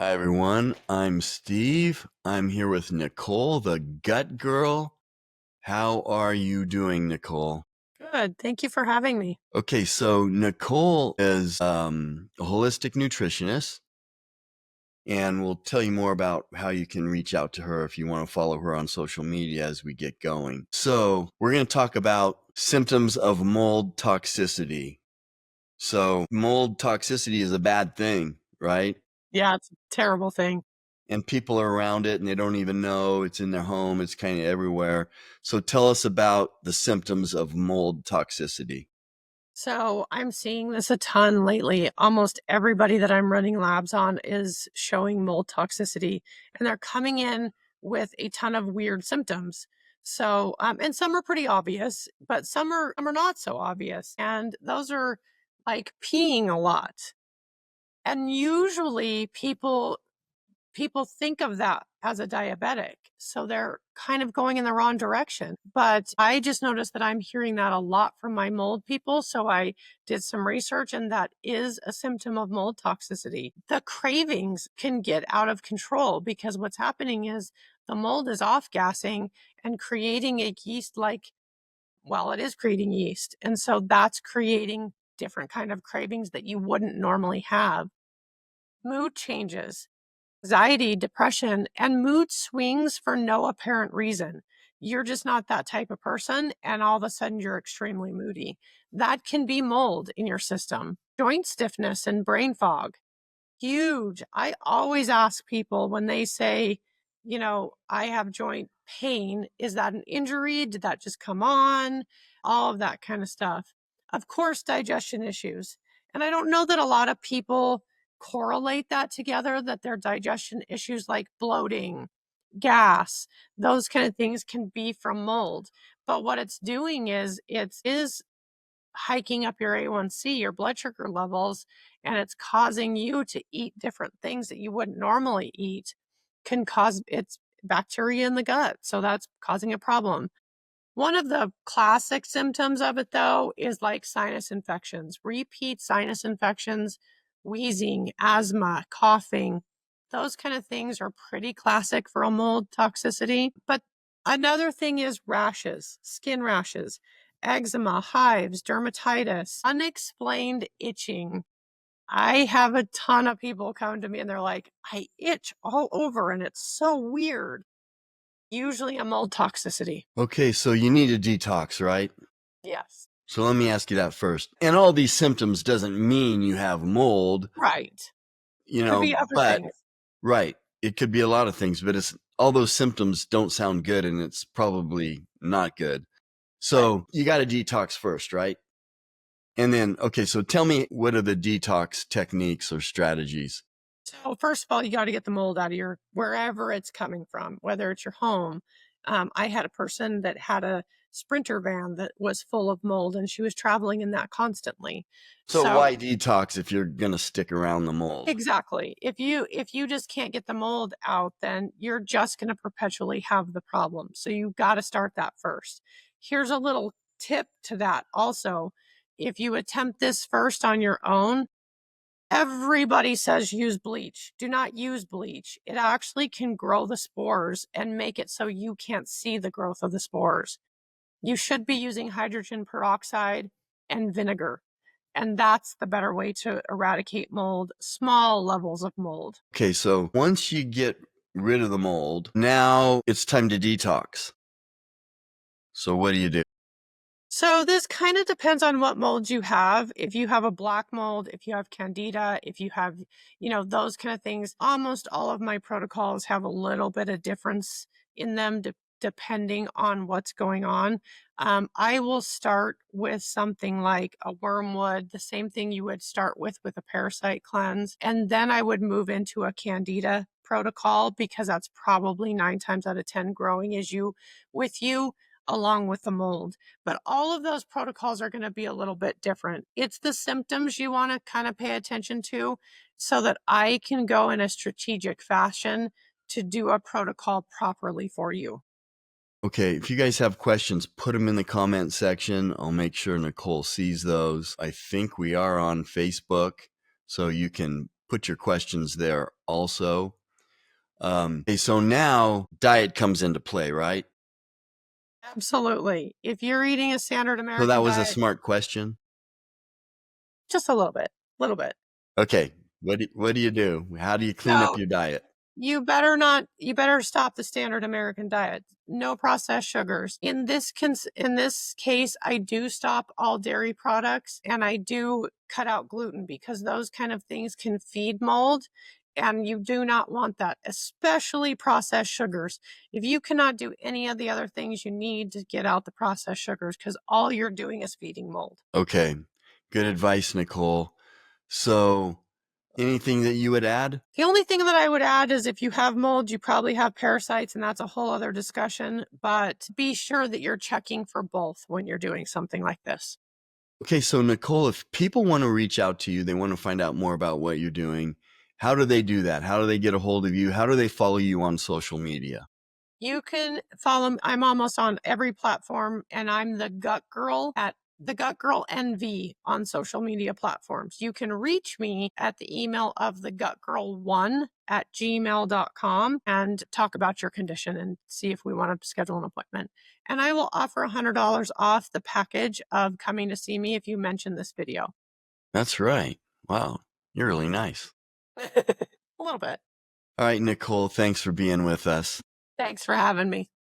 Hi, everyone. I'm Steve. I'm here with Nicole, the gut girl. How are you doing, Nicole? Good. Thank you for having me. Okay, so Nicole is a holistic nutritionist, and we'll tell you more about how you can reach out to her if you want to follow her on social media as we get going. So, we're going to talk about symptoms of mold toxicity. So, mold toxicity is a bad thing, right? Yeah, it's a terrible thing. And people are around it and they don't even know it's in their home. It's kind of everywhere. So tell us about the symptoms of mold toxicity. So I'm seeing this a ton lately. Almost everybody that I'm running labs on is showing mold toxicity, and they're coming in with a ton of weird symptoms. So, and some are pretty obvious, but some are not so obvious. And those are like peeing a lot. And usually people think of that as a diabetic. So they're kind of going in the wrong direction. But I just noticed that I'm hearing that a lot from my mold people. So I did some research, and that is a symptom of mold toxicity. The cravings can get out of control because what's happening is the mold is off gassing and creating a yeast like, well, it is creating yeast. And so that's creating different kind of cravings that you wouldn't normally have. Mood changes, anxiety, depression, and mood swings for no apparent reason. You're just not that type of person, and all of a sudden you're extremely moody. That can be mold in your system. Joint stiffness and brain fog, huge. I always ask people when they say, I have joint pain, is that an injury? Did that just come on? All of that kind of stuff. Of course, digestion issues. And I don't know that a lot of people correlate that together, that their digestion issues like bloating, gas, those kind of things can be from mold. But what it's doing is it is hiking up your A1C, your blood sugar levels, and it's causing you to eat different things that you wouldn't normally eat, can cause it's bacteria in the gut. So that's causing a problem. One of the classic symptoms of it, though, is like sinus infections, repeat sinus infections, wheezing, asthma, coughing. Those kind of things are pretty classic for a mold toxicity. But another thing is rashes, skin rashes, eczema, hives, dermatitis, unexplained itching. I have a ton of people come to me and they're like, I itch all over and it's so weird. Usually a mold toxicity. Okay, so you need a detox, right? Yes. So let me ask you that first. And all these symptoms doesn't mean you have mold, Right. Could be other but things. right, it could be a lot of things, but it's all those symptoms don't sound good and it's probably not good. Right. So you got to detox first, right? And then, okay, so tell me, what are the detox techniques or strategies? So first of all, you got to get the mold out of your wherever it's coming from, whether it's your home. I had a person that had a Sprinter van that was full of mold, and she was traveling in that constantly. So So why detox if you're going to stick around the mold? exactly, if you just can't get the mold out, then you're just going to perpetually have the problem. So you got to start that first. Here's a little tip to that also. If you attempt this first on your own, everybody says use bleach. Do not use bleach. It actually can grow the spores and make it so you can't see the growth of the spores. You should be using hydrogen peroxide and vinegar. And that's the better way to eradicate mold, small levels of mold. Okay, so once you get rid of the mold, now it's time to detox. So what do you do? So this kind of depends on what molds you have. If you have a black mold, if you have candida, if you have, those kind of things, almost all of my protocols have a little bit of difference in them depending on what's going on. I will start with something like a wormwood, the same thing you would start with a parasite cleanse. And then I would move into a candida protocol because that's probably 9 times out of 10 growing as you with you along with the mold. But all of those protocols are going to be a little bit different. It's the symptoms you want to kind of pay attention to so that I can go in a strategic fashion to do a protocol properly for you. Okay, if you guys have questions, put them in the comment section. I'll make sure Nicole sees those. I think we are on Facebook, so you can put your questions there also. Okay, so now diet comes into play, right? Absolutely. If you're eating a standard So that American was a diet, smart question. just a little bit. Okay, what do you do? How do you clean up So your diet? you better stop the standard American diet. No processed sugars. In this case, I do stop all dairy products and I do cut out gluten because those kind of things can feed mold. And you do not want that, especially processed sugars. If you cannot do any of the other things, you need to get out the processed sugars because all you're doing is feeding mold. Okay, good advice, Nicole. So anything that you would add? The only thing that I would add is if you have mold, you probably have parasites, and that's a whole other discussion. But be sure that you're checking for both when you're doing something like this. Okay, so Nicole, if people want to reach out to you, they want to find out more about what you're doing, how do they do that? How do they get a hold of you? How do they follow you on social media? You can follow me. I'm almost on every platform, and I'm the Gut Girl at the Gut Girl NV on social media platforms. You can reach me at the email of thegutgirl1@gmail.com and talk about your condition and see if we want to schedule an appointment. And I will offer $100 off the package of coming to see me if you mention this video. That's right. Wow, you're really nice. A little bit. All right, Nicole, thanks for being with us. Thanks for having me.